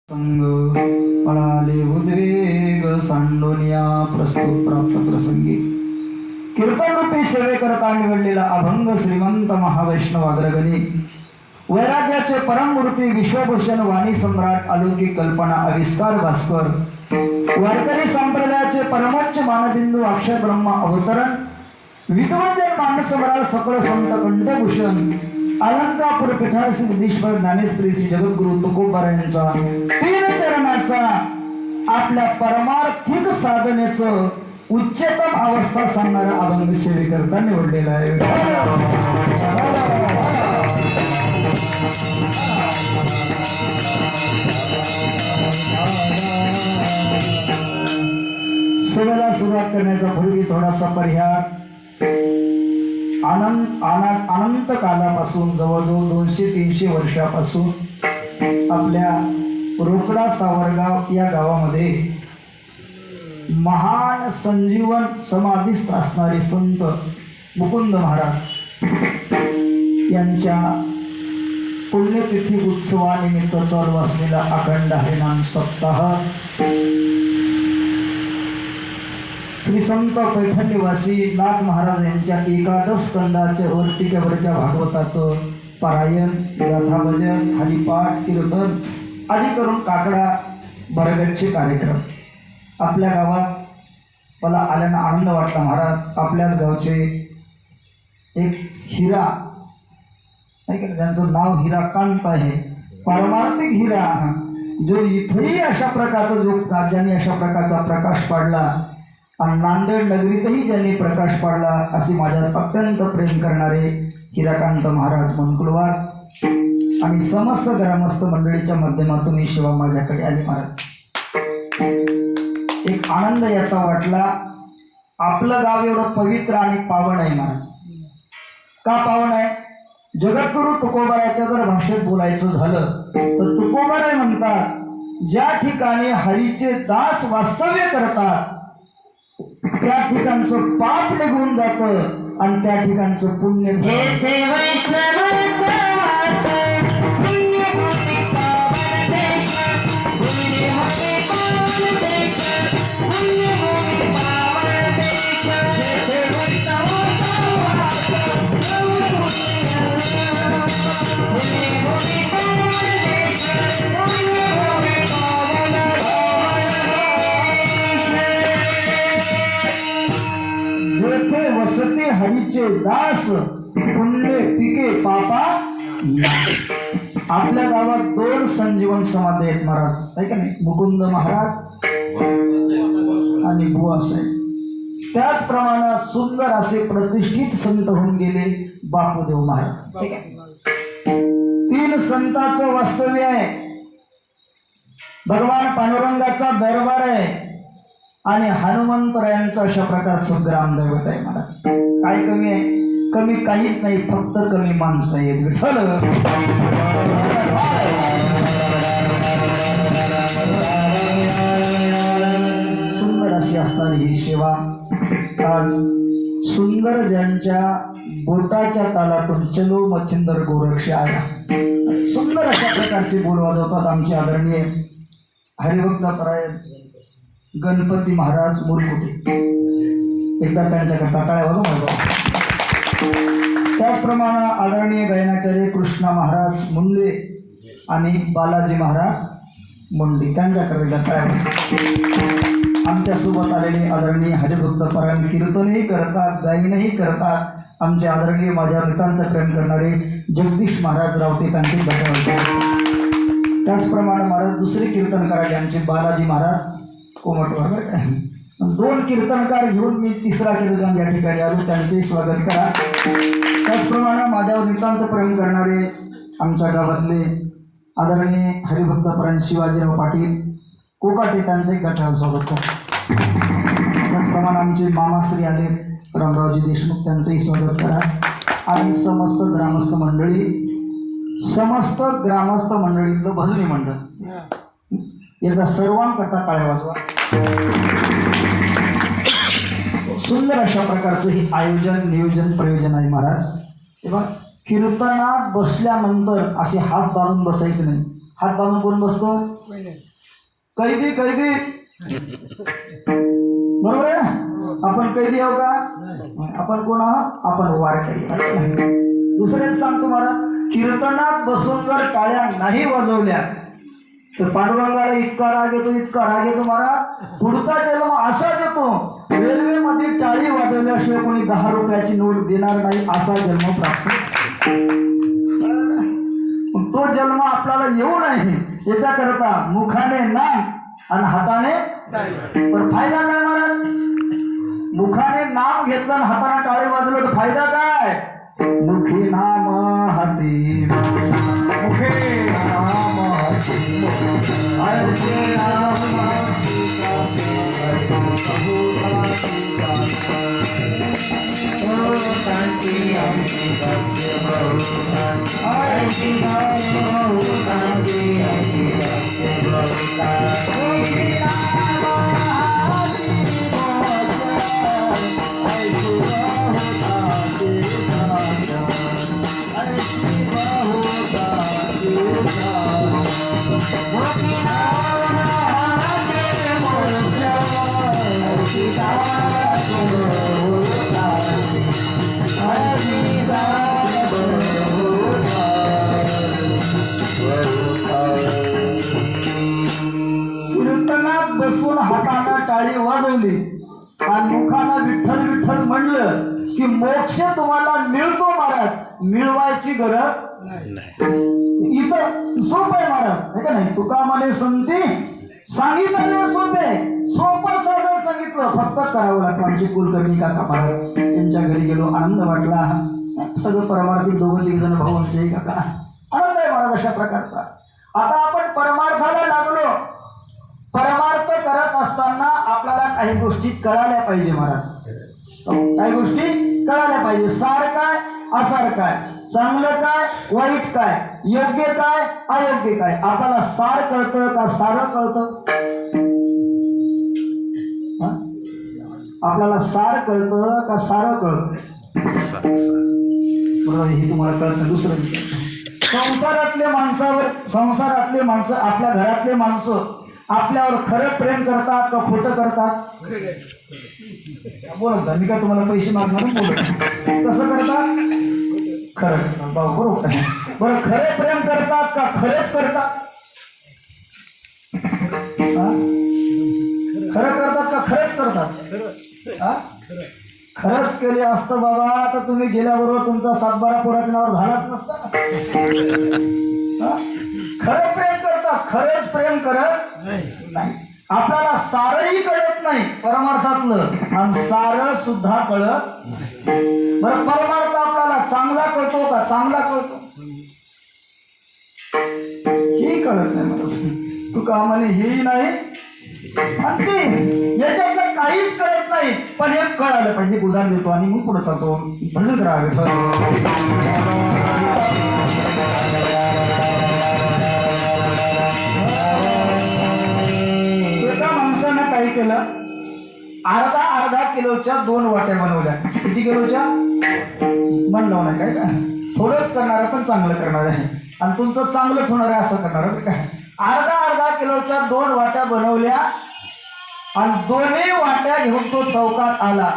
संग पळाले उद्वेग सांडोनिया प्रस्तुत प्राप्त प्रसंगी कीर्तनरूपी सेवे करता निवडलेला अभंग श्रीमंत महावैष्णव अग्रगणी वैराग्याचे परममूर्ती विश्वभूषण वाणी सम्राट अलौकिक कल्पना आविष्कार भास्कर वारकरी संप्रदायाचे परमोच्च मानबिंदू अक्षर ब्रह्म अवतरण विद्वजन मानसवराळ सकळ संत कंठभूषण अलंकापूर पीठासी विधीश्वर ज्ञानेश्वरी श्री जगद्गुरु तुकोबार यांचा तीन चरणाचा आपल्या परमार्थिक साधनेचं उच्चतम अवस्था सांगणारा अभंग सेवे करता निवडलेला आहे. सेवेला सुरुवात करण्याचा पूर्वी थोडासा पर्याय अनंत कालापासून जवळजवळ 200-300 वर्षापासून आपल्या रोकडा सावरगाव या गावामध्ये महान संजीवन समाधीस्थ असणारे संत मुकुंद महाराज यांच्या पुण्यतिथी उत्सवानिमित्त चालू असलेला अखंड हरिनाम सप्ताह श्री संत पैठण निवासी नाथ महाराज यांच्या एकादश स्कंदाच्या टीकेवरच्या भागवताचं पारायण, गाथा भजन, हरिपाठ, कीर्तन आदी करून काकडा बरगतचे कार्यक्रम आपल्या गावात मला आल्यानं आनंद वाटला. महाराज आपल्याच गावचे एक हिरा नाही का, ज्यांचं नाव हिराकांत आहे, पारमार्थिक हिरा, जो इथेही अशा प्रकारचा जो ज्यांनी अशा प्रकारचा प्रकाश पाडला आणि नांदेड नगरीतही ज्यांनी प्रकाश पाडला असे माझ्यावर अत्यंत प्रेम करणारे हिराकांत महाराज मनकुलवार आणि समस्त ग्रामस्थ मंडळीच्या माध्यमातून ही सेवा माझ्याकडे आली. महाराज एक आनंद याचा वाटला, आपलं गाव एवढं पवित्र आणि पावन आहे. महाराज का पावन आहे? जगद्गुरु तुकोबाराच्या जर भाषेत बोलायचं झालं तर तुकोबाराय म्हणतात, ज्या ठिकाणी हरीचे दास वास्तव्य करतात त्या ठिकाणचं पाप निघून जातं आणि त्या ठिकाणचं पुण्य वसते हरीचे दास पुण्य पिके पापा. आपल्या गावात 2 संजीवन समाधी आहेत महाराज, आहे का नाही? मुकुंद महाराज आणि बुवा साहेब. त्याचप्रमाणे सुंदर असे प्रतिष्ठित संत होऊन गेले बापूदेव महाराज. 3 संतांचं वास्तव्य आहे, भगवान पांडुरंगाचा दरबार आहे आणि हनुमंतरायांचं अशा प्रकारचं ग्रामदैवत आहे. महाराज काय कमी आहे? कमी काहीच नाही, फक्त कमी माणसं आहेत. विठ्ठल सुंदर अशी असणारी ही सेवा आज सुंदर ज्यांच्या बोटाच्या तालातून चलो मच्छिंदर गोरक्ष आया सुंदर अशा प्रकारचे बोल वाजवतात आमचे आदरणीय हरिभक्तपरायण गणपती महाराज मुरकुटे. एकदा त्यांच्याकरता टाळ्या वाजवा. त्याचप्रमाणे आदरणीय गायनाचार्य कृष्णा महाराज मुंडे आणि बालाजी महाराज मुंडे त्यांच्याकरता टाळ्या वाजवा. आमच्यासोबत आलेले आदरणीय हरिभक्तपरायण कीर्तनही करतात, गायनही करतात. आमचे आदरणीय माझ्यावर नितांत प्रेम करणारे जगदीश महाराज रावते त्यांचे बजावचे. त्याचप्रमाणे महाराज दुसरे कीर्तनकार आले आमचे बालाजी महाराज कोमटवर. 2 कीर्तनकार घेऊन मी 3रा कीर्तन या ठिकाणी आलो, त्यांचे स्वागत करा. त्याचप्रमाणे माझ्यावर नितांत प्रेम करणारे आमच्या गावातले आदरणीय हरिभक्तपरायण शिवाजीराव पाटील कोकाटे त्यांचे गठाळ स्वागत करा. त्याचप्रमाणे आमचे मामाश्री आले रामरावजी देशमुख त्यांचंही स्वागत करा. आणि समस्त ग्रामस्थ मंडळीतलं भजनी मंडळ एकदा सर्वांकरता टाळ्या वाजवा. सुंदर अशा प्रकारचं हे आयोजन नियोजन प्रयोजन आहे महाराज. तेव्हा कीर्तनात बसल्यानंतर असे हात बांधून बसायचे नाही, हात बांधून कोण बसतो? कैदी. कैदी बरोबर आहे ना? आपण कैदी आहो का? आपण कोण आहोत? आपण वारकरी. दुसऱ्याच सांगतो महाराज, कीर्तनात बसून जर टाळ्या नाही वाजवल्या तर पांडुरंगाला इतका राग येतो, इतका राग येतो महाराज, पुढचा जन्म असा देतो, रेल्वेमध्ये टाळी वाजवल्याशिवाय कोणी 10 रुपयाची नोट देणार नाही असा जन्म प्राप्त. तो जन्म आपल्याला येऊ नये याच्याकरता मुखाने नाम आणि हाताने पण फायदा काय महाराज? मुखाने नाम घेतलं आणि हाताने टाळी वाजवलं तर फायदा काय? मुखी नाम हाती, मुखे नाम हाती, हरचे नाम कीर्तनात बसून हाताने टाळी वाजवली आणि मुखानं विठ्ठल विठ्ठल म्हणलं की मोक्ष तुम्हाला मिळतो महाराज. मिळवायची गरज नाही. इथं सोपं आहे महाराज, आहे का नाही? तुका म्हणे संती सांगितलं सोपे, सोपं साधन सांगितलं, फक्त करावं लागतं. आमचे कुलकर्णी काका महाराज यांच्या घरी गेलो, आनंद वाटला. सगळं परमार्थी 2-3 जण भाऊ आमचे काका, आनंद आहे महाराज अशा प्रकारचा. आता आपण परमार्थाला लागलो. परमार्थ करत असताना आपल्याला काही गोष्टी कळाल्या पाहिजे महाराज. काही गोष्टी कळाल्या पाहिजे. सार काय, असार काय, चांगलं काय, वाईट काय, योग्य काय, अयोग्य काय. आपल्याला सार कळतं का सारं कळतं? आपल्याला सार कळतं का सारं कळतं? बरोबर, हे तुम्हाला कळतं. दुसरं संसारातले माणसं, आपल्या घरातले माणसं आपल्यावर खरं प्रेम करतात का खोटं करतात? बोलत जा, मी काय तुम्हाला पैसे मागणार बोलत. कसं करतात? खरं करतात. बरोबर. बरं, खरे प्रेम करतात का खरेच करतात? खरं करतात का खरेच करतात? खरंच केले असतं बाबा तर तुम्ही गेल्याबरोबर तुमचा 7-12 पोराच्या नावावर झालाच नसता. खरं प्रेम करतात, खरेच प्रेम करत नाही. आपल्याला सारही कळत नाही परमार्थातलं आणि सारं सुद्धा कळत नाही. बरं, परमार्थ आपल्याला चांगला कळतो का चांगला कळतो? हे कळत नाही मला. तू का म्हणे हेही नाही आणि ते याच्यातलं काहीच कळत नाही, पण हे कळायला पाहिजे. उदाहरण देतो आणि मग पुढे चालतो. भजन करावे. एका माणसानं काय केलं, अर्धा किलोच्या 2 वाट्या बनवल्या. किती किलोच्या? म्हणलं नाही काय का, थोडंच करणार पण चांगलं करणार आहे आणि तुमचं चांगलंच होणार आहे असं करणार आहे काय. अर्धा किलोच्या 2 वाट्या बनवल्या आणि 2ही वाट्या घेऊन तो चौकात आला.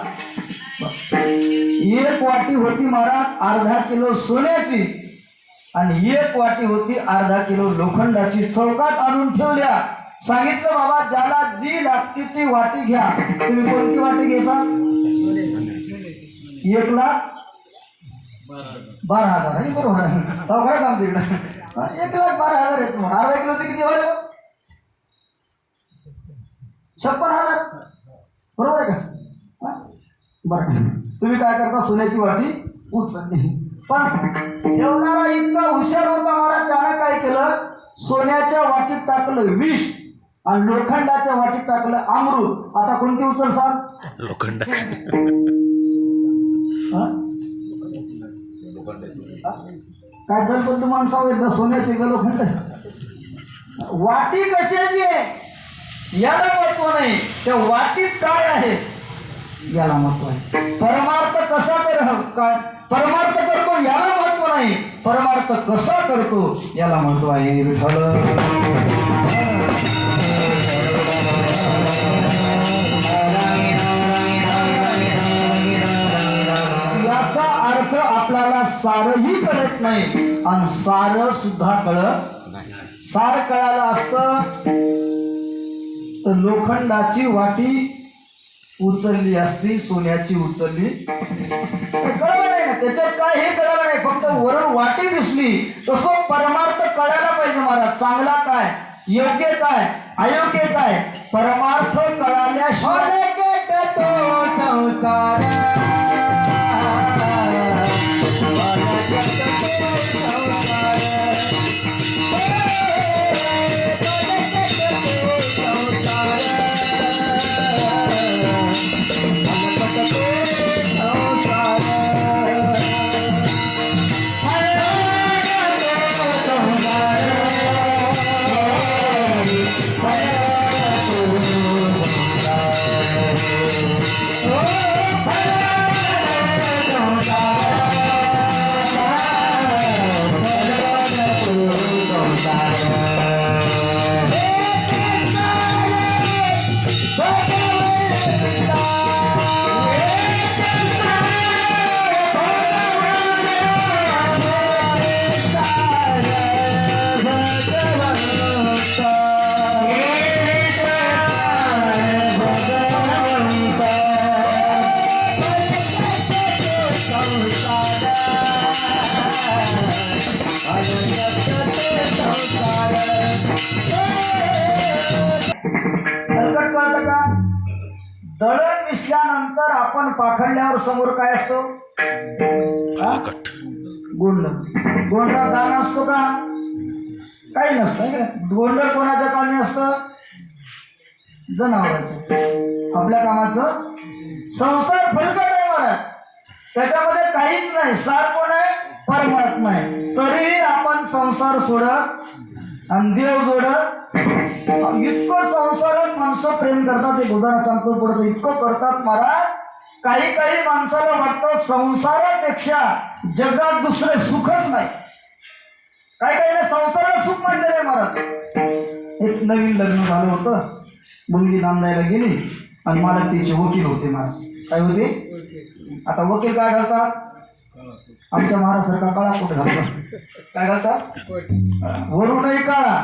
1 वाटी होती महाराज अर्धा किलो सोन्याची आणि 1 वाटी होती अर्धा किलो लोखंडाची. चौकात आणून ठेवल्या. सांगितलं बाबा ज्याला जी लागती ती वाटी घ्या. तुम्ही कोणती वाटी घेसाल? 1,12,000 आहे. बरोबर आहे, चौकात आमच्या इकडे 1,12,000 आहेत. अर्धा किलोचे किती झाले? 56,000. बरोबर आहे का? बरं, तुम्ही काय करता? सोन्याची वाटी उचलली. पण ठेवणारा इतका हुशार होता महाराज, त्यानं काय केलं, सोन्याच्या वाटीत टाकलं विष आणि लोखंडाच्या वाटीत टाकलं अमृत. आता कोणती उचलसाल? लोखंडाची. काय दलबंधू माणसावर एकदा सोन्याची का लोखंड? वाटी कशाची आहे याला महत्व नाही, त्या वाटीत काय आहे याला महत्व आहे. परमार्थ कसा काय परमार्थ करतो याला महत्व नाही परमार्थ कसा करतो याला म्हणतो आहे विठ्ठल. याचा अर्थ आपल्याला सारही कळत नाही आणि सार सुद्धा कळत नाही. सार कळायला असतं तर लोखंडाची वाटी उचलली असती, सोन्याची उचलली कळलं नाही ना. त्याच्यात काय हे कळलं नाही, फक्त वरून वाटी दिसली. तसं परमार्थ कळायला पाहिजे महाराज. चांगला काय, योग्य काय, अयोग्य काय, परमार्थ कळाल्याशिवाय संसार हलकट कळतं का? दळण मिसल्यानंतर आपण पाखडल्यावर समोर काय असतो? गोंडा दान असतो का? काही नसतं. गोंडर कोणाच्या कामी असतं? जनावरांचं. आपल्या कामाचं संसार फलकट आहे महाराज. त्याच्यामध्ये काहीच नाही. सार कोण आहे? परमात्मा आहे. तरीही आपण संसार सोडत आणि देव जोडत इतकं संसारात माणसं प्रेम करतात. एक उदाहरण सांगतो पुढचं. इतकं करतात महाराज, काही काही माणसाला वाटतं संसारापेक्षा जगात दुसरे सुखच नाही. काही काही संसारात सुख म्हणलेलं आहे महाराज. एक नवीन लग्न झालं होतं. मुलगी नांदायला गेली आणि मला तिचे वकील होते महाराज. काय होते? आता वकील काय घालतात? आमच्या महाराजसारखा काळा कुठे घालतात? काय घालतात? वरूनही काळा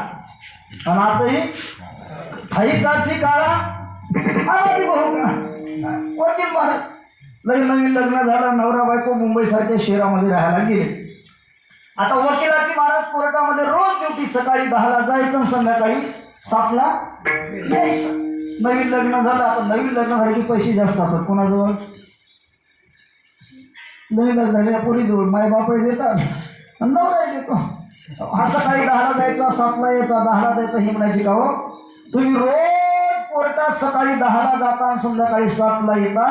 आणि आताही थाईचाची काळा आधी बघू का वकील महाराज. नवीन लग्न झालं. नवरा बायको मुंबई सारख्या शहरामध्ये राहायला गेले. आता वकिलाची महाराज कोर्टामध्ये रोज ड्युटी. सकाळी 10ला जायचं आणि संध्याकाळी 7ला यायचं. नवीन लग्न झालं. आता नवीन लग्न झाले की पैसे जास्त असतात. कोणाजवळ? नवीन लग्न झालेल्या पोरीजवळ. माय बापही देतात आणि नवराही देतो. हा सकाळी 10ला जायचा, 7ला यायचा, 10ला जायचा. हे म्हणायची का हो तुम्ही रोज कोर्टात सकाळी 10ला जाता आणि संध्याकाळी 7ला येता.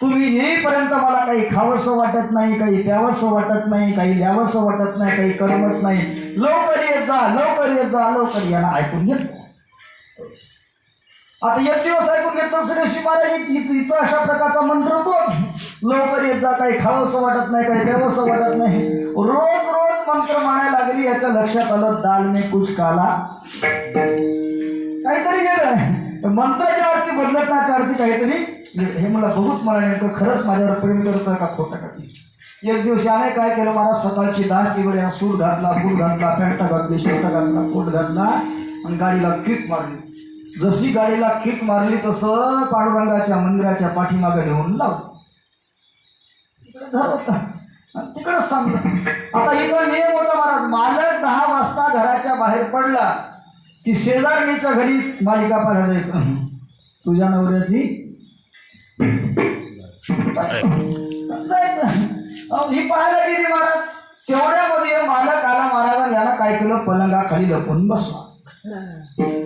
तुम्ही येईपर्यंत मला काही खावंसं वाटत नाही, काही प्यावंसं वाटत नाही, काही द्यावंसं वाटत नाही, काही करमत नाही. लवकर येत जा, लवकर येत जा, लवकर या. ऐकून घेतलं. आता एक दिवस ऐकून घेतलं सुरेश महाराज. हिचा अशा प्रकारचा मंत्र तोच. लवकर येत जा, काही खावंसं वाटत नाही, काही प्यावंसं वाटत नाही. रोज रोज मंत्र म्हणायला लागली. याच्या लक्षात आलं दाल में कुछ काला, काहीतरी वेगळं आहे. मंत्राच्या अर्थी बदलत नाही, त्या अर्थी काहीतरी. हे मला बघूत मला नेमकं खरंच माझ्यावर प्रेम करतं का खोटं करते. एक दिवस याने काय केलं महाराज, सकाळची 10ची वेळ सूट घातला, बूट घातला, पॅन्ट घातली, शर्ट घातला, कोट घातला आणि गाडीला किक मारली. जशी गाडीला किक मारली तसं पांडुरंगाच्या मंदिराच्या पाठीमागे नेऊन लावलं. तिकडे घर होता आणि तिकडेच थांबलं. आता हिचा नियम होता महाराज, मालक 10 वाजता घराच्या बाहेर पडला की शेजारणीच्या घरी मालिका पाहायला जायचं. तुझ्या नवऱ्याची जायचं. ही पाहायला गेली महाराज. तेवढ्यामध्ये मालक आला महाराज. याला काय केलं, पलंगाखाली लपून बसला.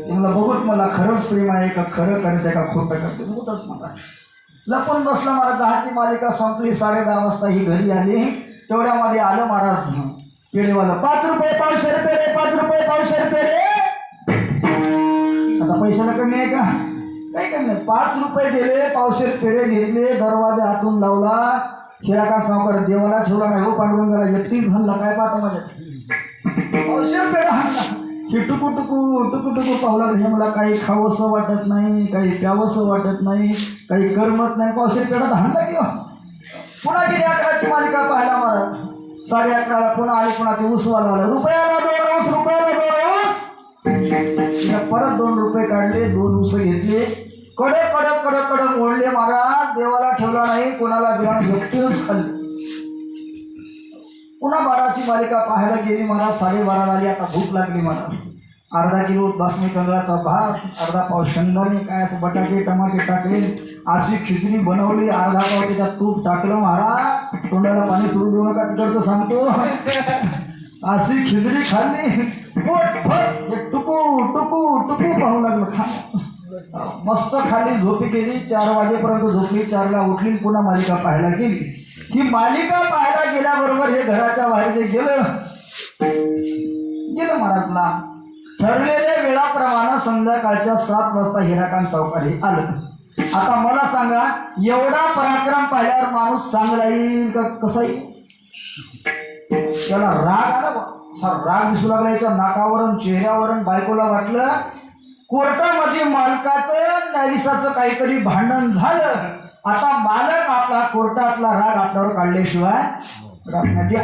मला बघूत मला खरंच प्रेम आहे का, खरं करते का खोटं करते बघूतच मला. लपून बसला महाराज. 10ची मालिका संपली. 10:30 वाजता ही घरी आली. तेवढ्यामध्ये आलं महाराज पेढेवाला. 5 रुपये पावशेर पेढे, 5 रुपये पावशेर पेढे. आता पैशाला कमी आहे का? काही कमी नाही. 5 रुपये दिले, पावशेर पेढे घेतले, दरवाजा हातून लावला. हिराका सावकार देवाला ठेवला नाही हो पांडुरंगाला एकटीच हल्ला काय पाहता माझ्या औषध पेढा हाणला हे टुकू पाहू लागलं हे मला काही खावंसं वाटत नाही काही प्यावंसं वाटत नाही काही करमत नाही औषध पेढा हाणला किंवा पुन्हा किती 11ची मालिका पाहायला महाराज 11:30 पुन्हा आले पुन्हा ते उसवाला आलं रुपयाला 2 ऊस परत 2 रुपये काढले 2 ऊस घेतले कडक ओढले महाराज देवाला ठेवला नाही कोणाला दिला नाही एकटीच खाल्ली पुन्हा 12ची मालिका पाहायला गेली महाराज 12:30 आली आता भूक लागली महाराज अर्धा किलो बासमती तांदळाचा भात अर्धा पाव शेंगदाणे काय असं बटाटे टमाटे टाकले अशी खिचडी बनवली अर्धा पाव त्याच्यात तूप टाकलं महाराज तोंडाला पाणी सोडू देऊ नका तिकडचं सांगतो अशी खिचडी खाल्ली पोट भर टुकू पाहू लागलं खा मस्त खाली झोपी गेली 4 वाजेपर्यंत झोपली 4ला उठली पुन्हा मालिका पाहायला गेली ही मालिका पाहायला गेल्याबरोबर हे घराच्या बाहेर जे गेलं महाराजला ठरलेल्या वेळाप्रमाणे संध्याकाळच्या 7 वाजता हिराकांत सावकार हे आलं आता मला सांगा एवढा पराक्रम पाहिल्यावर माणूस चांगला येईल का कसा येईल त्याला राग आला राग दिसू लागला याच्या नाकावरून चेहऱ्यावरून बायकोला वाटलं कोर्टामध्ये मालकाचं न्यायाधीशाचं काहीतरी भांडण झालं आता मालक आपला कोर्टातला राग आपल्यावर काढल्याशिवाय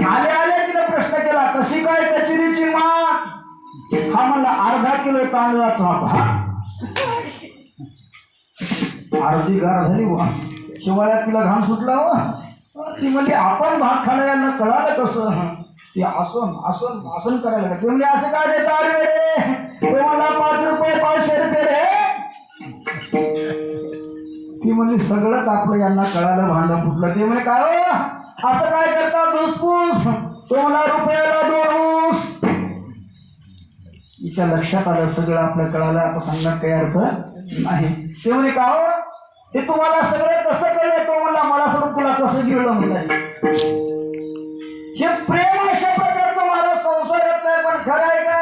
आले तिने प्रश्न केला कशी काय कचेरीची माग हा म्हणला अर्धा किलो तांदळाचा भात अर्धी गार झाली वा शिवाळ्यात तिला घाम सुटला व ती म्हणली आपण भात खायला यांना कळालं कसं ती आसन करायला लागलं ते म्हणजे असं काय देता अरे ते मला 5 रुपये 500 रुपये रे ती म्हणली सगळंच आपलं यांना कळालं भांडण फुटलं ते म्हणे काय हो असं काय करता धुसफूस तो मला रुपयाला 2 ऊस हिच्या लक्षात आलं सगळं आपलं कळालं आता सांगण्यात काही अर्थ नाही ते म्हणे का हो हे तुम्हाला सगळं कसं कळलं तो मला सोडून तुला कसं गिळलं म्हणताय हे प्रेम अशा प्रकारचं मला संसारातलं आहे पण खरं आहे का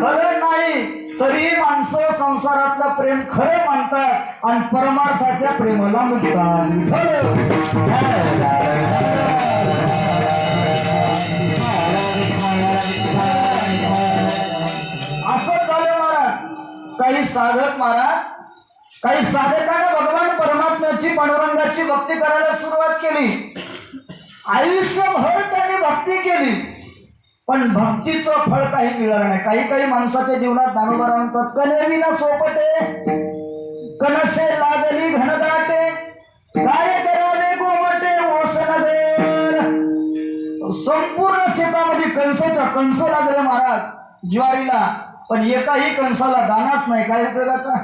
खरं नाही तरी माणसं संसारातलं प्रेम खरं मानतात आणि परमार्थाच्या प्रेमाला म्हणतात असं झालं महाराज काही साधकाने भगवान परमात्म्याची पांडुरंगाची भक्ती करायला सुरुवात केली आयुष्यभर त्यांनी भक्ती केली पण भक्तीचं फळ काही मिळालं नाही काही माणसाच्या जीवनात ज्ञानोबा म्हणतात कने विना सोपटे कनसे लागली घनदाटे काय करावे गोमटे ओसनगर संपूर्ण शेतामध्ये कंस लागले महाराज ज्वारीला पण एकाही कंसाला दानाच नाही काय उपयोगाचा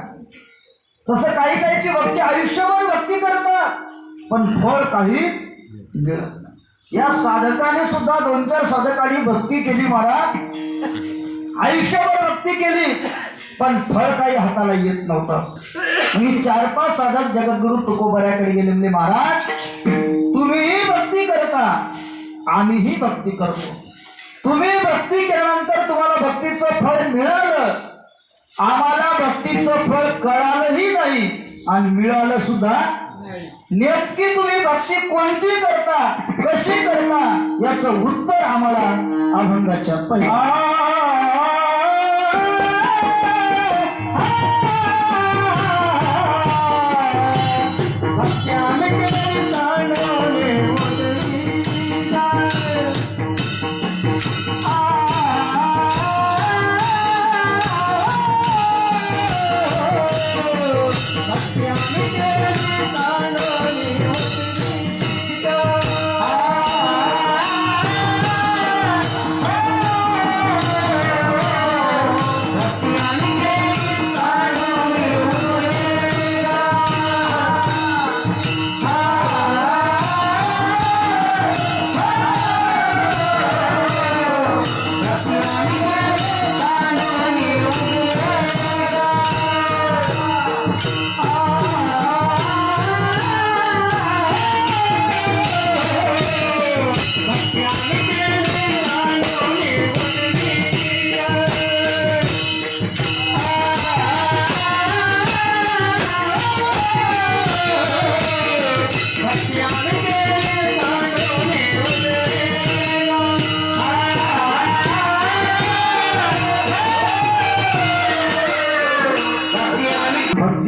तसं काहीची भक्ती आयुष्यभर भक्ती करतात पण फळ काही मिळत नाही या साधकाने सुद्धा 2-4 साधकांनी भक्ती केली महाराज आयुष्यभर भक्ती केली पण फळ काही हाताला येत नव्हतं मी 4-5 साधक जगद्गुरु तुकोबऱ्याकडे गेले म्हणजे महाराज तुम्हीही भक्ती करता आम्हीही भक्ती करतो तुम्ही भक्ती केल्यानंतर तुम्हाला भक्तीचं फळ मिळालं आम्हाला भक्तीचं फळ कळालंही नाही आणि मिळालं सुद्धा नेमकी तुम्ही भक्ती कोणती करता कशी करता याचं उत्तर आम्हाला अभंगाच्या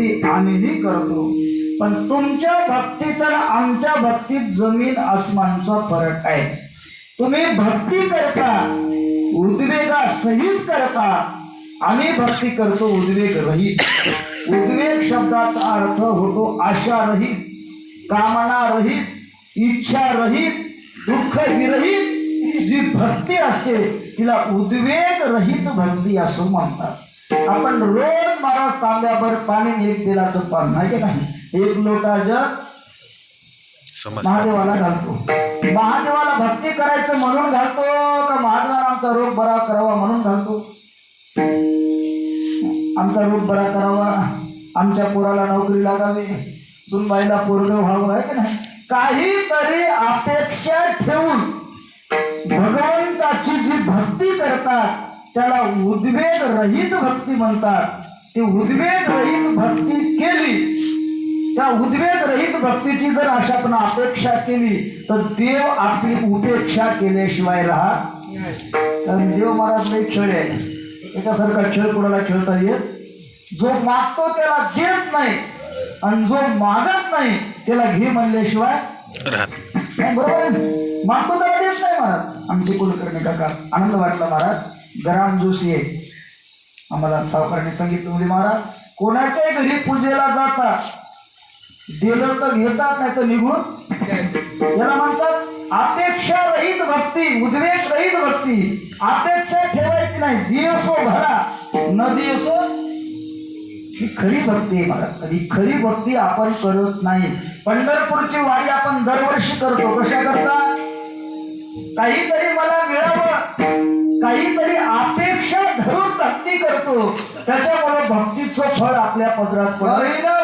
भक्ती आम्हीही करतो, पण तुमच्या भक्तीत आणि आमच्या भक्तीत जमीन आसमानचा फरक आहे. तुम्ही भक्ती करता उद्वेगासहित करता, आम्ही भक्ती करतो उद्वेग रहित. उद्वेग शब्दाचा अर्थ होतो आशा रहित, कामना रहित, इच्छा रहित, दुःख विरहित. जी भक्ती असते तिला उद्वेग रहित भक्ती असं म्हणतात. आपण रोज महाराज तांब्याभर पाणी एक तेलाचं पान माहिती नाही, एक लोटा जग महादेवाला घालतो. महादेवाला भक्ती करायचं म्हणून घालतो का महादेवाला आमचा रोग बरा करावा म्हणून घालतो? आमचा रोग बरा करावा, आमच्या पोराला नोकरी लागावी, सुनबाईला पोरगं व्हावं, आहे की नाही? काहीतरी अपेक्षा ठेवून भगवंताची जी भक्ती करतात त्याला उद्वेग रहित भक्ती म्हणतात. ती उद्वेग रहित भक्ती केली, त्या उद्वेग रहित भक्तीची जर अशा आपण अपेक्षा केली तर देव आपली उपेक्षा केल्याशिवाय राहत. कारण देव महाराज नाही खेळ आहे, त्याच्यासारखा खेळ कोणाला खेळता येत. जो मागतो त्याला देत नाही आणि जो मागत नाही त्याला घे म्हणल्याशिवाय नाही. बरोबर आहे, मागतो त्याला देत नाही महाराज. आमचे कुलकर्णी काका आनंद वाटला महाराज. गराम जोशी आहे, आम्हाला सावकारांनी सांगितलं म्हणजे महाराज कोणाच्याही घरी पूजेला जातात, दिलं तर घेतात नाही तर निघून. याला म्हणतात अपेक्षा रहित भक्ती, उद्वेग रहित भक्ती. अपेक्षा ठेवायची नाही, दिवसो भरा न दिवसो. ही खरी भक्ती आहे महाराज. ही खरी भक्ती आपण करत नाही. पंढरपूरची वारी आपण दरवर्षी करतो. कशा करता? काहीतरी मला मिळावं, काहीतरी अपेक्षा धरून भक्ती करतो. त्याच्यामुळे भक्तीचं फळ आपल्या पदरात पडलं.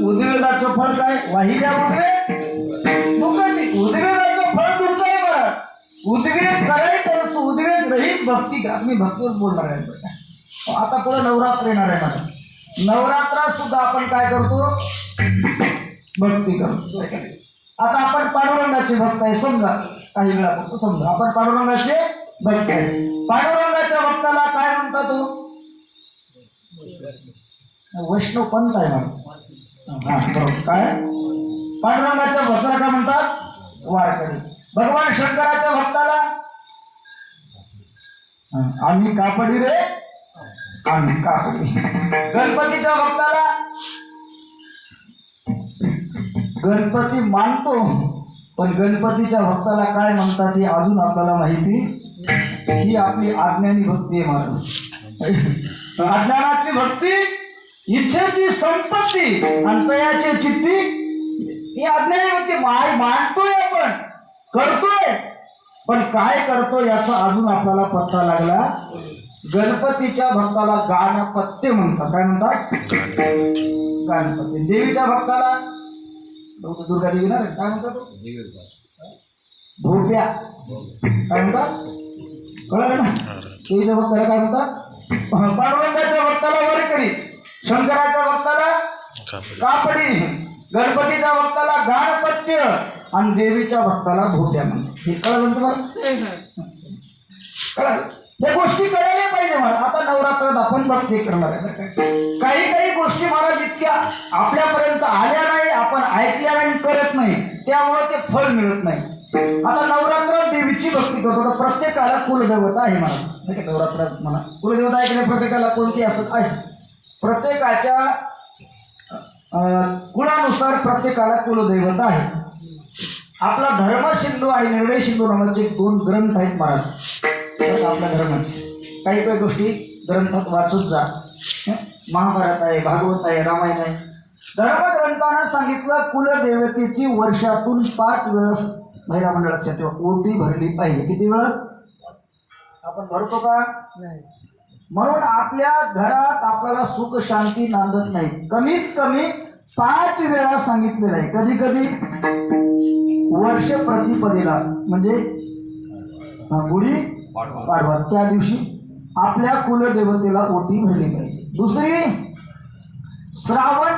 उद्वेगाचं फळ काय? वाहिल्या उद्वेग दुःखाची. उद्वेगाचं फळ दुःख आहे बरं. उद्वेग करायचं नसतं, उद्वेग रहित भक्ती. मी भक्तीवर बोलणार आहे. आता पुढे नवरात्र येणार आहे महाराज. नवरात्रात सुद्धा आपण काय करतो? भक्ती करतो. आता आपण पांडुरंगाचे भक्त आहे समजा, काही वेळा फक्त समजा आपण पांडुरंगाचे भक्त आहे. पांडुरंगाच्या भक्ताला काय म्हणतात? तो वैष्णव पंथ आहे महाराज. हा बरोबर. काय पांडुरंगाच्या भक्ताला काय म्हणतात? वारकरी. भगवान शंकराच्या भक्ताला आम्ही कापडी रे, आम्ही कापडी. गणपतीच्या भक्ताला गणपती मानतो, पण गणपतीच्या भक्ताला काय म्हणतात हे अजून आपल्याला माहिती. ही आपली अज्ञानी भक्ती आहे महाराज. अज्ञानाची भक्ती इच्छेची संपत्ती आणि तयाची चित्ती ही अज्ञानी भक्ती. मानतोय आपण, करतोय, पण काय करतो याचा अजून आपल्याला पत्ता लागला. गणपतीच्या भक्ताला गाणपत्य म्हणतात. काय म्हणतात? गाणपत्य. देवीच्या भक्ताला दुर्गा देवी ना काय म्हणतात? भोप्या. काय म्हणतात? कळलं ना? देवीच्या भक्ताला काय म्हणतात? पांडुरंगाच्या भक्ताला वारकरी, शंकराच्या भक्ताला कापडी, गणपतीच्या भक्ताला गाणपत्य आणि देवीच्या भक्ताला भोप्या म्हणतात. हे कळलं तुम्हाला? कळलं? या गोष्टी कळायला पाहिजे मला. आता नवरात्रात आपण भक्ती करणार आहे. काही काही गोष्टी महाराज इतक्या आपल्यापर्यंत आल्या नाही, आपण ऐकल्या नाही, करत नाही, त्यामुळे ते फळ मिळत नाही. आता नवरात्रात देवीची भक्ती करतो तर प्रत्येकाला कुलदेवता आहे महाराज. नाही का? नवरात्रात म्हणा कुलदेवता आहे की नाही? प्रत्येकाला कोणती असत आहे. प्रत्येकाच्या कुळानुसार प्रत्येकाला कुलदैवता आहे. आपला धर्मसिंधू आणि निर्णय सिंधू नावाचे 2 ग्रंथ आहेत महाराज आपल्या धर्माचे. काही काही गोष्टी ग्रंथात वाचत जा. महाभारत आहे, भागवत आहे, रामायण आहे. धर्मग्रंथानं सांगितलं कुलदेवतेची वर्षातून 5 वेळेस महिला मंडळाच्या तेव्हा ओटी भरली पाहिजे. किती वेळेस आपण भरतो का? नाही. म्हणून आपल्या घरात आपल्याला सुख शांती नांदत नाही. कमीत कमी 5 वेळा सांगितलेलं आहे. कधी कधी वर्ष प्रतिपदेला म्हणजे गुढी पाडवा त्या दिवशी आपल्या कुलदेवतेला ओटी भरली पाहिजे. दुसरी, श्रावण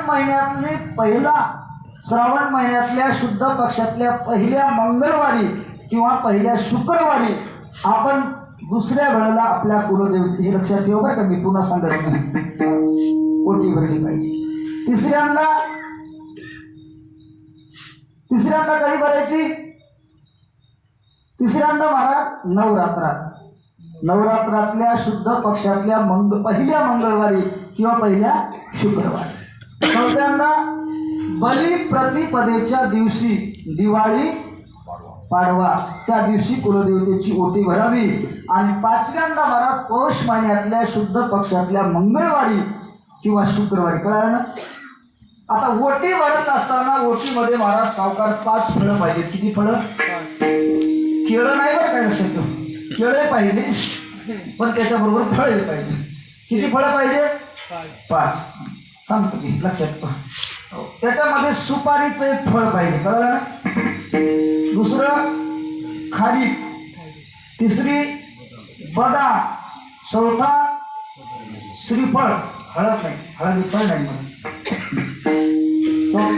महिन्यातल्या शुद्ध पक्षातल्या पहिल्या मंगळवारी किंवा पहिल्या शुक्रवारी आपण दुसऱ्या वेळेला आपल्या कुलदेवते, हे लक्षात ठेवा बरं का, मी पुन्हा सांगत नाही, ओटी भरली पाहिजे. तिसऱ्यांदा कधी भरायची? तिसऱ्यांदा महाराज नवरात्रातल्या शुद्ध पक्षातल्या पहिल्या मंगळवारी किंवा पहिल्या शुक्रवारी. चौथ्यांदा बली प्रतिपदेच्या दिवशी, दिवाळी पाडवा त्या दिवशी कुलदेवतेची ओटी भरावी. आणि पाचव्यांदा महाराज पौष महिन्यातल्या शुद्ध पक्षातल्या मंगळवारी किंवा शुक्रवारी. कळलं ना? आता ओटी भरत असताना ओटीमध्ये महाराज सावकार 5 फळं पाहिजे. किती फळं? केळं नाही बरं, काय लक्षात ठेव, केळं पाहिजे पण त्याच्याबरोबर फळे पाहिजे. किती फळं पाहिजे? 5. सांगतो की, लक्षात ठेवा. त्याच्यामध्ये सुपारीचं एक फळ पाहिजे. कळलं ना? दुसरं खारीक, तिसरी बदाम, चौथा श्रीफळ, हळद नाही, हळदी फळ नाही म्हणून.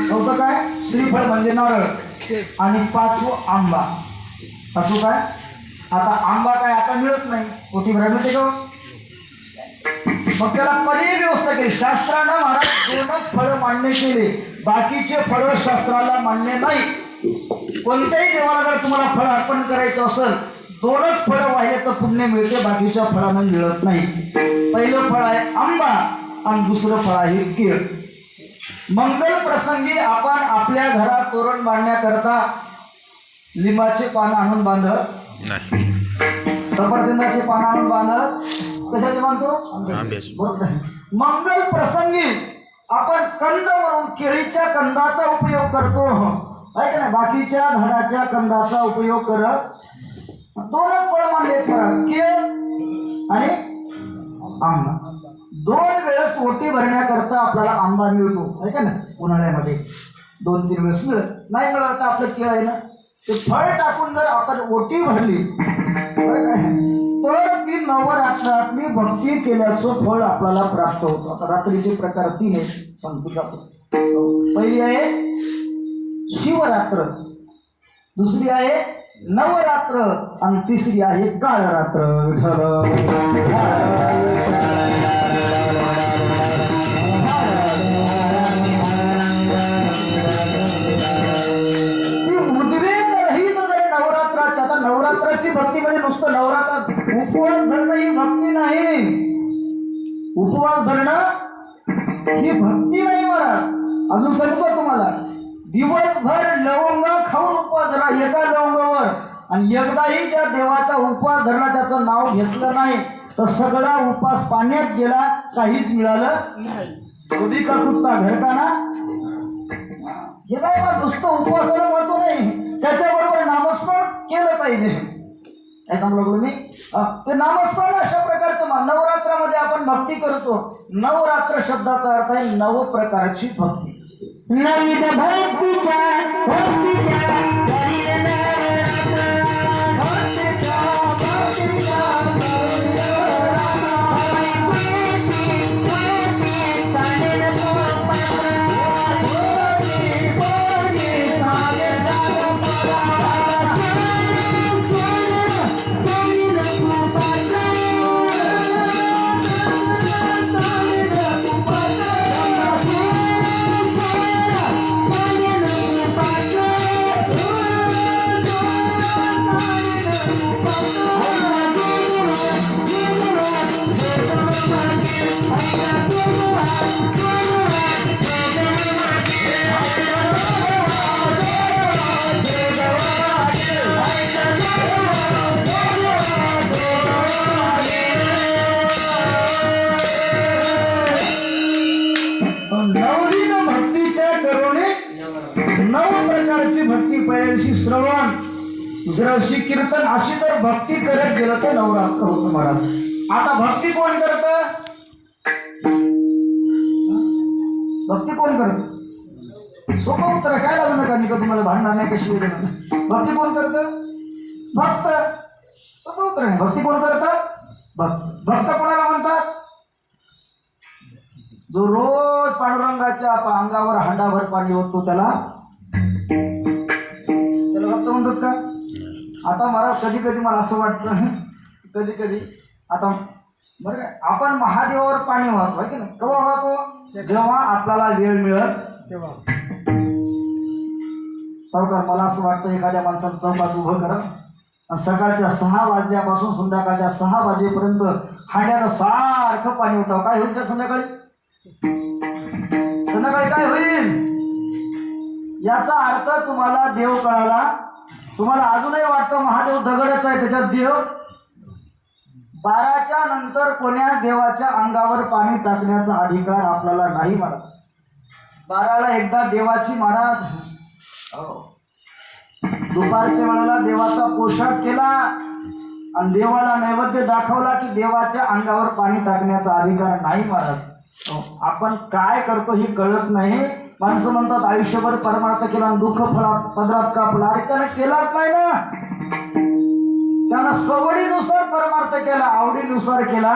चौथं काय? श्रीफळ म्हणजे नारळ. आणि 5वं आंबा. असं काय? आता आंबा काय आता मिळत नाही, ओटी भरायला मिळते का? मग त्याला पर्यायी व्यवस्था केली शास्त्रानं. महाराज 2च फळं मान्य केले, बाकीचे फळं शास्त्राला मान्य नाही. कोणत्याही देवाला जर तुम्हाला फळ अर्पण करायचं असेल, 2च फळं वाहिले तर पुण्य मिळते, बाकीच्या फळांना मिळत नाही. पहिलं फळ आहे आंबा आणि दुसरं फळ आहे केळ. मंगल प्रसंगी आपण आपल्या घरात तोरण बांधण्याकरता लिंबाचे पान आणून बांधत नाही, सफरचंदाचे पान आणून बांधत, कशाचे बांधतो? मंगल प्रसंगी आपण कंद म्हणून केळीच्या कंदाचा उपयोग करतो, आहे का नाही? बाकीच्या झाडाच्या कंदाचा उपयोग करत 2च फळं मानले, केळ आणि आंबा. 2 वेळेस ओटी भरण्याकरता आपल्याला आंबा मिळतो, आहे का ना? उन्हाळ्यामध्ये 2-3 वेळेस मिळत नाही. मिळत तर आपलं केळ आहे ना, ते फळ टाकून जर आपण ओटी भरली तर ती नवरात्रातली भक्ती केल्याचं फळ आपल्याला प्राप्त होतं. आता रात्रीचे प्रकार 3 आहेत, सांगतो जातो. पहिली आहे शिवरात्र, दुसरी आहे नवरात्र आणि तिसरी आहे काळरात्र. विठ्ठल नवरात्राची भक्ती म्हणजे नुसतं नवरात्र उपवास धरणं ही भक्ती नाही. उपवास धरणं ही भक्ती नाही महाराज. अजून सांगतो तुम्हाला, दिवसभर लवंग खाऊन उपवास धरा एका लवंगावर, आणि एकदाही ज्या देवाचा उपवास धरला, त्याचं नाव घेतलं नाही, तर सगळा उपवास पाण्यात गेला, काहीच मिळालं नाही. कधी का कुत्ता घरकाना हे काय बा, नुसतं उपवासाला महत्व नाही, त्याच्याबरोबर नामस्मरण केलं पाहिजे. काय सांगू लागलो मी? ते नामस्मरण अशा प्रकारचं. नवरात्रामध्ये आपण भक्ती करतो. नवरात्र शब्दाचा अर्थ आहे 9 प्रकारची भक्ती. नवीन भक्तीच्या भक्ती. पहिल्या दिवशी श्रवण, दुसऱ्या दिवशी कीर्तन, अशी जर भक्ती करत गेलं तर नवरात्र होतं महाराज. आता भक्ती कोण करत? भक्ती कोण करत? सोपं उत्तर काय लागू नका, मी का तुम्हाला भांडणार नाही, कशी देणार. भक्ती कोण करत? भक्त. सोपं उत्तर आहे. भक्ती कोण करत? भक्त. भक्त पाणी ओततो त्याला भक्त म्हणतात का? आता मला कधी कधी मला असं वाटतं, कधी कधी आता बरं काय आपण महादेवावर पाणी वाहतो आहे की नाही? केव्हा वाहतो? जेव्हा आपल्याला वेळ मिळत तेव्हा. सावकार मला असं वाटतं एखाद्या माणसाचं चौकात उभं करा आणि सकाळच्या 6 वाजल्यापासून संध्याकाळच्या 6 वाजेपर्यंत हांड्यानं सारखं पाणी होतं. काय होईल त्या संध्याकाळी? संध्याकाळी काय होईल? याचा अर्थ तुम्हाला देव कळाला. तुम्हाला अजूनही वाटतं महादेव दगडच आहे त्याच्यात देव. 12च्या नंतर कोण्या देवाच्या अंगावर पाणी टाकण्याचा अधिकार आपल्याला नाही. महाराज 12ला एकदा देवाची महाराज दुपारच्या वेळेला देवाचा पोशाख केला आणि देवाला नैवेद्य दाखवला की देवाच्या अंगावर पाणी टाकण्याचा अधिकार नाही. महाराज आपण काय करतो हे कळत नाही. माणसं म्हणतात आयुष्यभर परमार्थ केला आणि दुःख पदरात कापला. अरे त्यानं केलाच नाही ना. त्यानं सवडीनुसार परमार्थ केला, आवडीनुसार केला.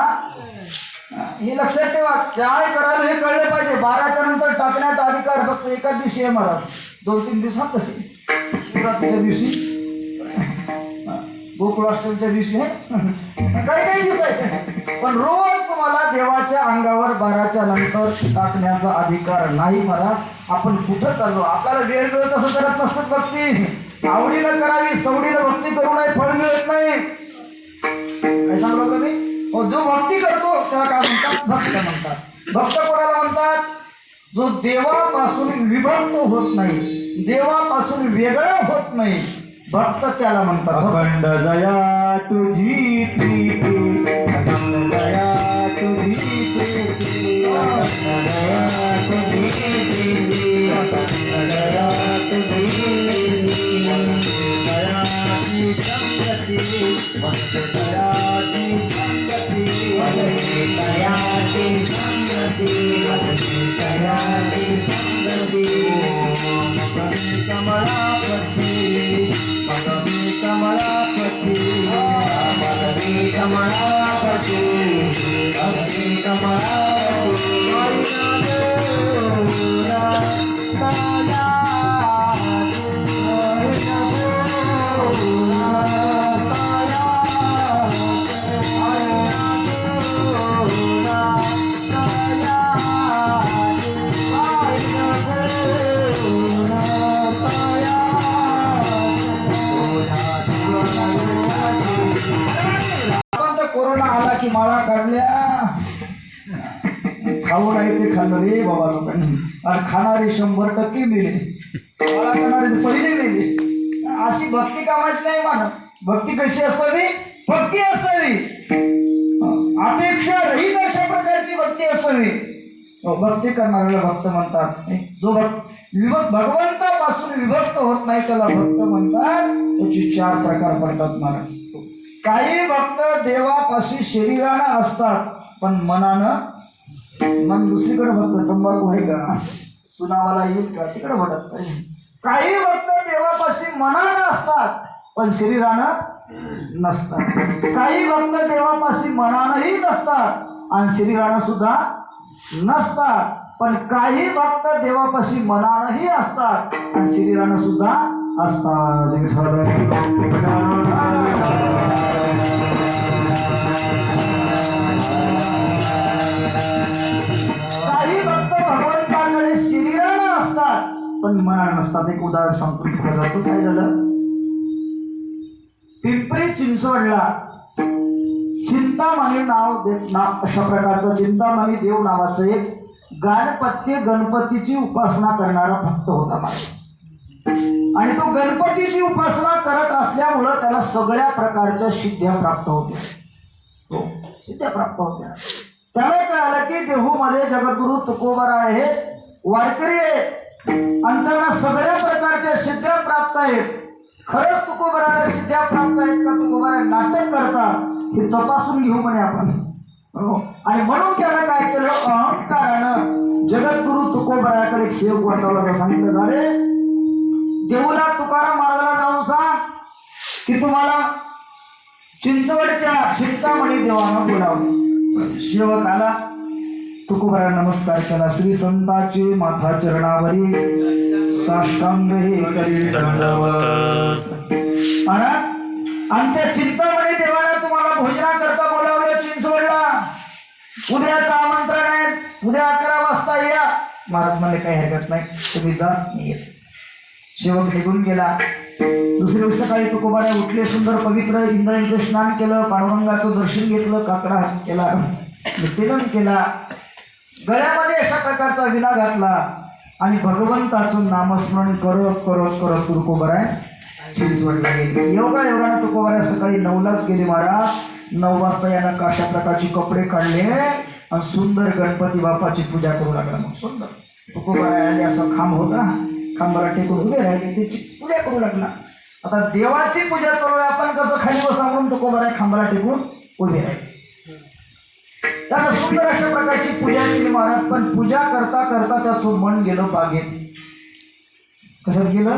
हे लक्षात ठेवा. काय करायला हे कळले पाहिजे. 12च्या नंतर टाकण्याचा अधिकार फक्त एका दिवशी आहे महाराज. 2-3 दिवसात कसे? शिवरात्रीच्या दिवशी, गोकुळाष्टमीच्या दिवशी काही काही दिवस आहे. पण रोज तुम्हाला देवाच्या अंगावर 12च्या नंतर टाकण्याचा अधिकार नाही. महाराज आपण कुठं चाललो? आपल्याला वेळ मिळत असं करत नसतं. भक्ती आवडीनं करावी, सवडीनं भक्ती करू नये, फळ मिळत नाही. काय सांगलो का मी? जो भक्ती करतो त्याला काय म्हणतात? भक्त म्हणतात. भक्त कोणाला म्हणतात? जो देवापासून विभक्त होत नाही, देवापासून वेगळं होत नाही, भक्त त्याला म्हणतात. अखंड दया तुझी प्रीती, अखंड दया तुझी प्रीती, अखंड दया तुझी प्रीती, अखंड दया तुझी प्रीती, दयाची संगती, दयाची संगती, दयाची संगती, दयाची संगती, कमलापती, भगवी कमलापती, भगवी कमलापती, भगवी कमलापती, कोरोना आला की माळा काढल्या. खाऊ नाही ते खाल्लं रे बाबा लोकांनी. आणि खाणारे 100% मेले. माळा करणारे पहिले मेले. अशी भक्ती कामाची नाही मानत. भक्ती कशी असावी? भक्ती असावी अपेक्षा रहित अशा प्रकारची भक्ती असावी. भक्ती करणाऱ्याला भक्त म्हणतात. जो भगवंतापासून विभक्त होत नाही त्याला भक्त म्हणतात. त्याचे 4 प्रकार पडतात महाराज. काही भक्त देवापाशी शरीरानं असतात पण मनानं, मन दुसरीकडे भक्त. तंबाखू आहे का, सुनावाला येईल का, तिकडे भटत. काही भक्त देवापाशी मनानं असतात पण शरीरानं नसतात. काही भक्त देवापाशी मनानंही नसतात आणि शरीरानं सुद्धा नसतात. पण काही भक्त देवापाशी मनानंही असतात आणि शरीरानं सुद्धा असतात. काही भक्त भगवंताकडे शरीरानं असतात पण मनानं नसतात. एक उदाहरण सांगतो पुढे जातो. काय झालं? पिंपरी चिंचवडला चिंतामणी नाव अशा प्रकारचं चिंतामणी देव नावाचं एक गणपतीची उपासना करणारा भक्त होता माणूस. आणि तो गणपतीची उपासना करत असल्यामुळं त्याला सगळ्या प्रकारच्या सिद्ध्या प्राप्त होत्या. हो, सिद्ध्या प्राप्त होत्या. त्याला कळालं की देहूमध्ये जगद्गुरु तुकोबाराय आहेत, वारकरी आहेत आणि त्यांना सगळ्या प्रकारच्या सिद्ध्या प्राप्त आहेत. खरंच तुकोबाराला सिद्ध्या प्राप्त आहेत का तुकोबारा नाटक करतात हे तपासून घेऊ म्हणे आपण. आणि म्हणून त्यानं काय केलं? अहंकारानं जगद्गुरु तुकोबाराकडे एक सेवक वाटवला. सांगितलं झाले देऊला तुकाराम महाराजाला जाऊन सांग की तुम्हाला चिंचवडच्या चिंतामणी देवानं बोलावलं. सेवक आला. तुकोबारा नमस्कार केला. श्री संताची माथा चरणावरी साष्टांग हे करी दंडवत. महाराज आमच्या चिंतामणी देवाला तुम्हाला भोजनाकरता बोलावलं चिंचवडला. उद्याचं आमंत्रण आहे, उद्या 11 वाजता या. महाराज मला काही हरकत नाही, तुम्ही जा, मी येतो. सेवक निघून गेला. दुसऱ्या दिवशी सकाळी तुकोबारा उठले, सुंदर पवित्र इंद्रायणीचं स्नान केलं, पांडुरंगाचं दर्शन घेतलं, काकडा हात केला, नित्यनेम केला, गळ्यामध्ये अशा प्रकारचा विना घातला आणि भगवंताचं नामस्मरण करत करत करत तुकोबारा चिंचवडला गेले. योगायोगानं तुकोबारा सकाळी 9लाच गेले. महाराज 9 वाजता यानं अशा प्रकारचे कपडे काढले आणि सुंदर गणपती बाप्पाची पूजा करू लागला. मग सुंदर तुकोबारा आले, असं खांब होता, खांबाला टेकून उभे राहिले, त्याची पूजा करू लागला. आता देवाची पूजा चालू आहे, आपण कसं खाली बसा म्हणून तुकोबारा खांबाला टेकून उभे राहिले. त्यानं सुंदर अशा प्रकारची पूजा केली महाराज. पण पूजा करता करता त्याचं मन गेलं बागेत. कसं गेलं?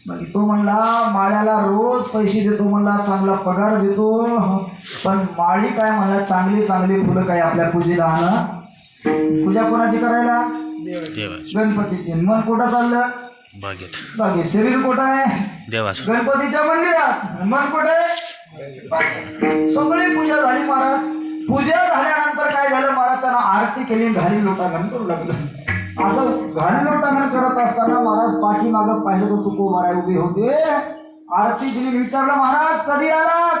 मग तो म्हणला माळ्याला रोज पैसे देतो, म्हणला चांगला पगार देतो, पण माळी काय म्हणला चांगली चांगली फुलं काय आपल्या पूजेला आणा. पूजा कोणाची करायला? गणपतीची. मन कुठं चाललं? बागेत. शरीर कुठं आहे? देवाचं. गणपतीच्या मंदिरात. मन कुठं आहे? सगळी पूजा झाली महाराज. पूजा झाल्यानंतर काय झालं महाराज, त्यांना आरती केली, घाली लोटांगण करू लागलं. असं घाली लोटांगण करत असताना महाराज पाठीमागं पाहिलं तर तुकोबारा उभे होते. आरती केली, विचारलं महाराज कधी आलात?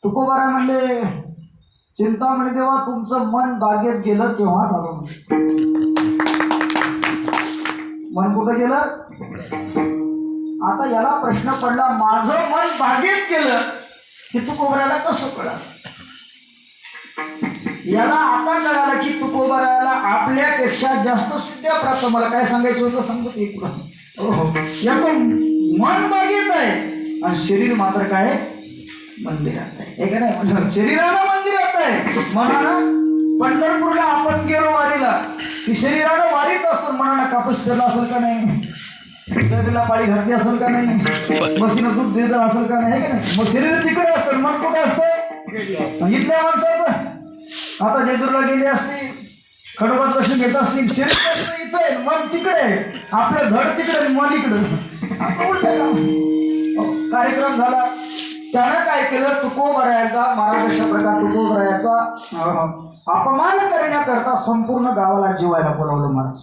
तुकोबारा म्हणले चिंतामणी देवा तुमचं मन बागेत गेलं तेव्हाच आलो. मन कुठं गेलं? आता याला प्रश्न पडला, माझं मन बागेत गेलं की तुकोबाराला कसं कळलं? याला आता कळालं की तुकोबाराला आपल्यापेक्षा जास्त शुद्ध्या प्राप्त. मला काय सांगायचं होतं सांगतो ते पुढं. याचं मन बागेत आहे आणि शरीर मात्र काय मंदिरात आहे, हे का नाही? शरीराला मंदिरात आहे, मनानं पंढरपूरला आपण गेलो वारीला की शरीरानं वारीत असतो, मनानं कापूस पेरला असेल का नाही, बेबीला पाळी घातली असेल का नाही, म्हशीनं दूध देत असेल का नाही, हे का नाही? मग शरीर तिकडे असतं, मन कुठे असतं? इथल्या माणसाचं. आता जेजूरला गेली असती, खडोबाचं दर्शन घेत असतील, शरीर इथं मन तिकडे, आपलं धड तिकडे मन इकडं. कार्यक्रम झाला, त्यानं काय केलं, तुकोबारायाचा महाराज अशा प्रकार तुकोबारायाचा अपमान करण्याकरता संपूर्ण गावाला जेवायला बोलावलं महाराज.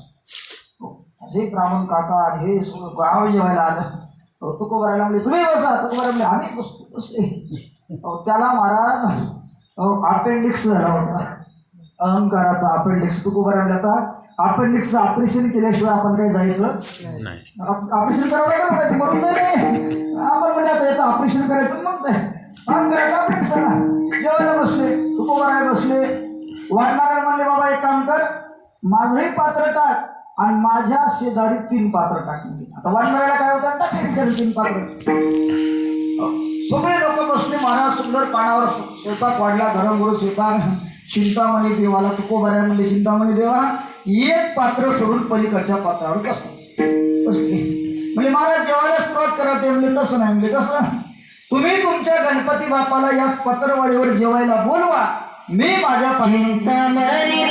हे ब्राह्मण काका हे गाव जेवायला आलं. तुकोबारायला म्हणले तुम्ही बसा. तुकोबारा म्हणले आम्ही बसले. त्याला महाराज अपेंडिक्स झाला होता, अहंकाराचा अपेंडिक्स. तुकोबारा म्हणले आता अपेंडिक्सचं ऑपरेशन केल्याशिवाय आपण काही जायचं नाही, ऑपरेशन करावं लागेल, मरून जाईल. आपण म्हणजे आता याचं ऑपरेशन करायचं मग काय अहंकाराचा अपेंडिक्स ना. जेवायला बसले, तुकोबाराय बसले. वाढणारा म्हणले बाबा एक काम कर, माझंही पात्र टाक आणि माझ्या शेजारी 3 पात्र टाकले. आता वाढणाऱ्याला काय होतं, टाकले विचार 3 पात्र. सगळे लोक बसले. महाराज सुंदर पानावर स्वयंपाक वाढला, धर्मगुरू स्वयंपाक. चिंतामणी देवाला तुकोबारा म्हणले चिंतामणी देवा एक पात्र सोडून पलीकडच्या पात्रावर बसले. म्हणजे महाराज जेवायला सुरुवात करा. ते म्हणले तसं नाही. म्हणजे कसं, तुम्ही तुमच्या गणपती बाप्पाला या पत्रवाडीवर जेवायला बोलवा, मी माझ्या चिंतामणी